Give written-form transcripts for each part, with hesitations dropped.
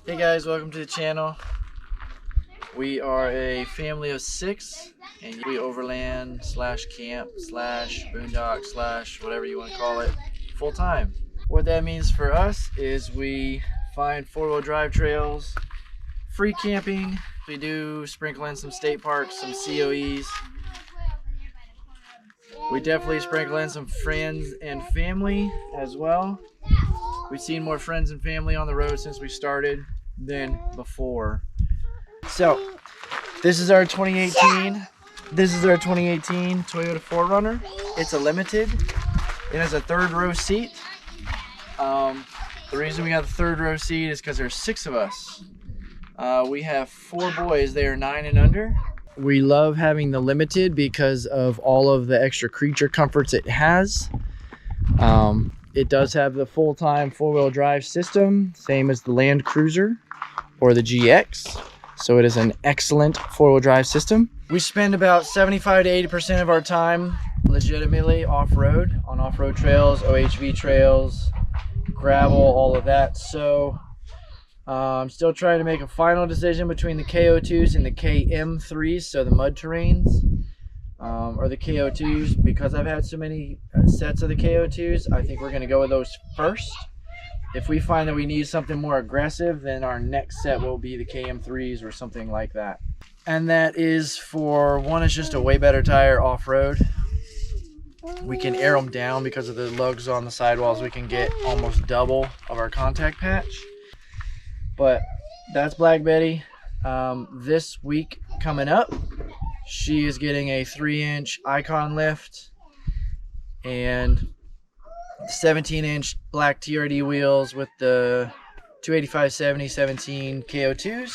Hey guys, welcome to the channel. We are a family of 6 and we overland slash camp slash boondock slash whatever you want to call it full time. What that means for us is we find 4-wheel drive trails, free camping. We do sprinkle in some state parks, some COEs. We definitely sprinkle in some friends and family as well. We've seen more friends and family on the road since we started than before. So this is our 2018 Toyota 4Runner. It's a limited. It has a 3rd row seat. The reason we got the 3rd row seat is because there's 6 of us. We have 4 boys. They are 9 and under. We love having the limited because of all of the extra creature comforts it has. It does have the full-time 4-wheel drive system, same as the Land Cruiser or the GX. So it is an excellent 4-wheel drive system. We spend about 75 to 80% of our time legitimately off-road, on off-road trails, OHV trails, gravel, all of that. So I'm still trying to make a final decision between the KO2s and the KM3s, so the mud terrains. Or the KO2s. Because I've had so many sets of the KO2s, I think we're going to go with those first. If we find that we need something more aggressive, then our next set will be the KM3s or something like that. And that is for one, it's just a way better tire off-road. We can air them down because of the lugs on the sidewalls. We can get almost double of our contact patch. But that's Black Betty. This week coming up, she is getting a 3-inch Icon lift and 17-inch black TRD wheels with the 285/70/17 KO2s.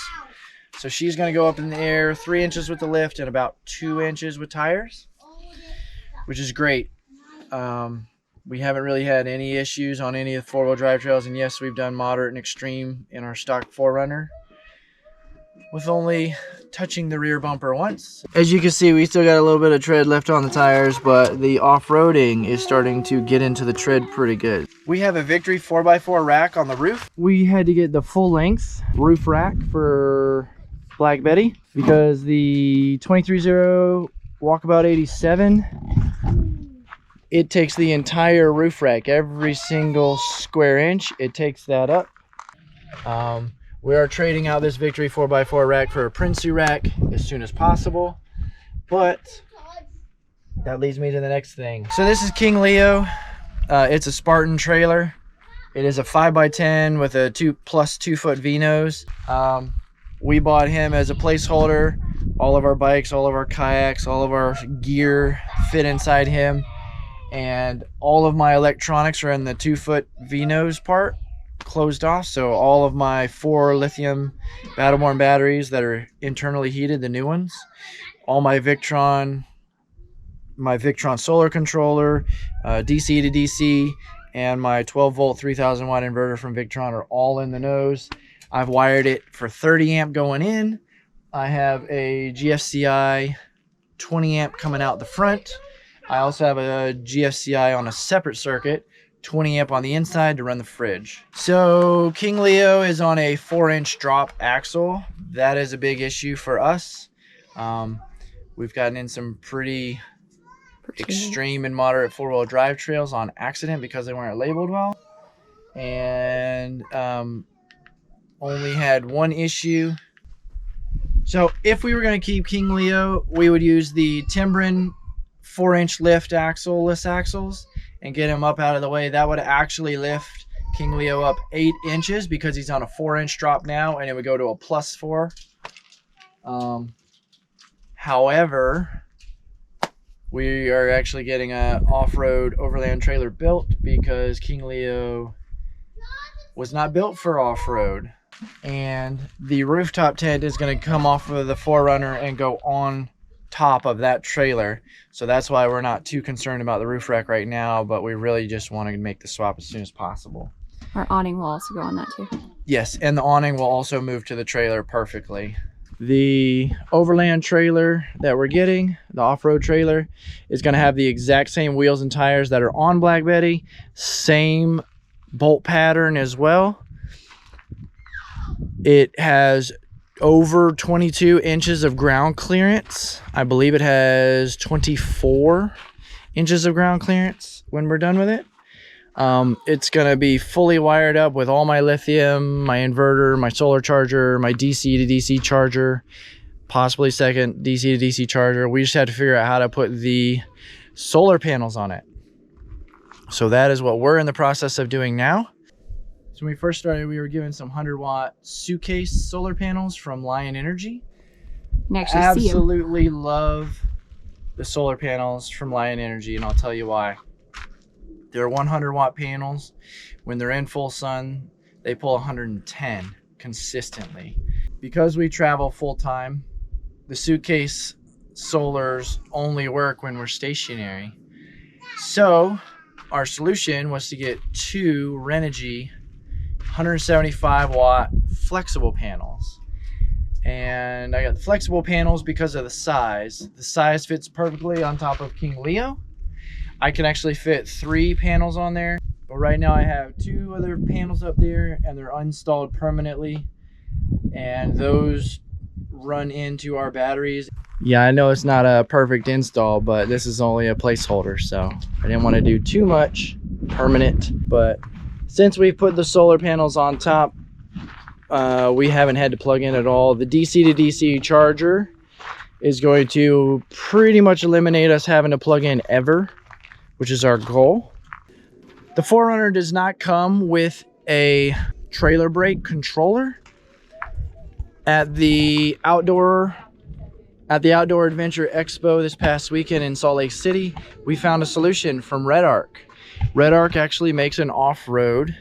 So she's going to go up in the air 3 inches with the lift and about 2 inches with tires, which is great. We haven't really had any issues on any of the 4-wheel drive trails, and yes, we've done moderate and extreme in our stock 4Runner with only touching the rear bumper once. As you can see, we still got a little bit of tread left on the tires, but the off-roading is starting to get into the tread pretty good. We have a Victory 4x4 rack on the roof. We had to get the full length roof rack for Black Betty because the 23-0 Walkabout 87, it takes the entire roof rack, every single square inch, it takes that up. We are trading out this Victory 4x4 rack for a Prinsu rack as soon as possible. But that leads me to the next thing. So this is King Leo. It's a Spartan trailer. It is a 5x10 with a 2+2-foot V-nose. We bought him as a placeholder. All of our bikes, all of our kayaks, all of our gear fit inside him. And all of my electronics are in the 2-foot V-nose part, closed off. So all of my 4 lithium battle-borne batteries that are internally heated, the new ones, all my Victron solar controller, DC to DC, and my 12-volt 3000 watt inverter from Victron are all in the nose. I've wired it for 30 amp going in. I have a GFCI 20 amp coming out the front. I also have a GFCI on a separate circuit, 20 amp on the inside to run the fridge. So King Leo is on a 4-inch drop axle. That is a big issue for us. We've gotten in some pretty extreme and moderate 4-wheel drive trails on accident because they weren't labeled well. And only had one issue. So if we were going to keep King Leo, we would use the Timbren 4-inch lift axle-less axles and get him up out of the way. That would actually lift King Leo up 8 inches because he's on a 4-inch drop now, and it would go to a +4. However, we are actually getting an off-road overland trailer built because King Leo was not built for off-road. And the rooftop tent is going to come off of the 4Runner and go on top of that trailer. So that's why we're not too concerned about the roof rack right now, but we really just want to make the swap as soon as possible. Our awning will also go on that too. Yes, and the awning will also move to the trailer perfectly. The Overland trailer that we're getting, the off-road trailer, is going to have the exact same wheels and tires that are on Black Betty, same bolt pattern as well. It has over 22 inches of ground clearance. I believe it has 24 inches of ground clearance when we're done with it. It's gonna be fully wired up with all my lithium, my inverter, my solar charger, my DC to DC charger, possibly second DC to DC charger. We just had to figure out how to put the solar panels on it. So that is what we're in the process of doing now. So when we first started, we were given some 100-watt suitcase solar panels from Lion Energy. You can actually see 'em. Absolutely love the solar panels from Lion Energy, and I'll tell you why. They're 100-watt panels. When they're in full sun, they pull 110 consistently. Because we travel full-time, the suitcase solars only work when we're stationary. So our solution was to get two Renogy 175-watt flexible panels. And I got the flexible panels because of the size. The size fits perfectly on top of King Leo. I can actually fit 3 panels on there, but right now I have 2 other panels up there and they're installed permanently, and those run into our batteries. Yeah, I know it's not a perfect install, but this is only a placeholder, so I didn't want to do too much permanent. But since we put the solar panels on top, we haven't had to plug in at all. The DC to DC charger is going to pretty much eliminate us having to plug in ever, which is our goal. The 4Runner does not come with a trailer brake controller. At the Outdoor Adventure Expo this past weekend in Salt Lake City, we found a solution from Red Arc. Red Arc actually makes an off-road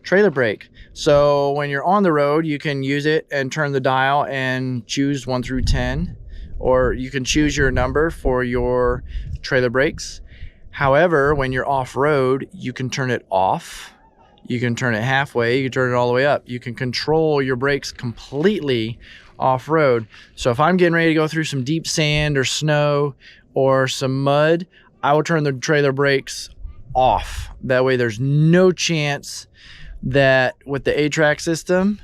trailer brake. So when you're on the road, you can use it and turn the dial and choose 1 through 10, or you can choose your number for your trailer brakes. However, when you're off-road, you can turn it off. You can turn it halfway. You can turn it all the way up. You can control your brakes completely off-road. So if I'm getting ready to go through some deep sand or snow or some mud, I will turn the trailer brakes off. That way there's no chance that with the A-Track system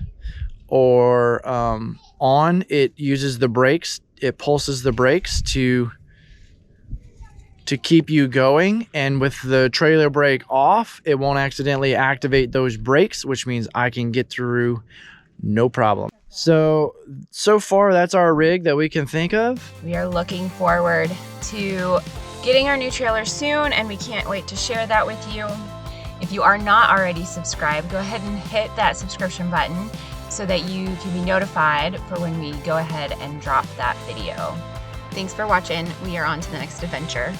or on, it uses the brakes. It pulses the brakes to keep you going, and with the trailer brake off, it won't accidentally activate those brakes, which means I can get through no problem. So far that's our rig that we can think of. We are looking forward to getting our new trailer soon, and we can't wait to share that with you. If you are not already subscribed, go ahead and hit that subscription button so that you can be notified for when we go ahead and drop that video. Thanks for watching. We are on to the next adventure.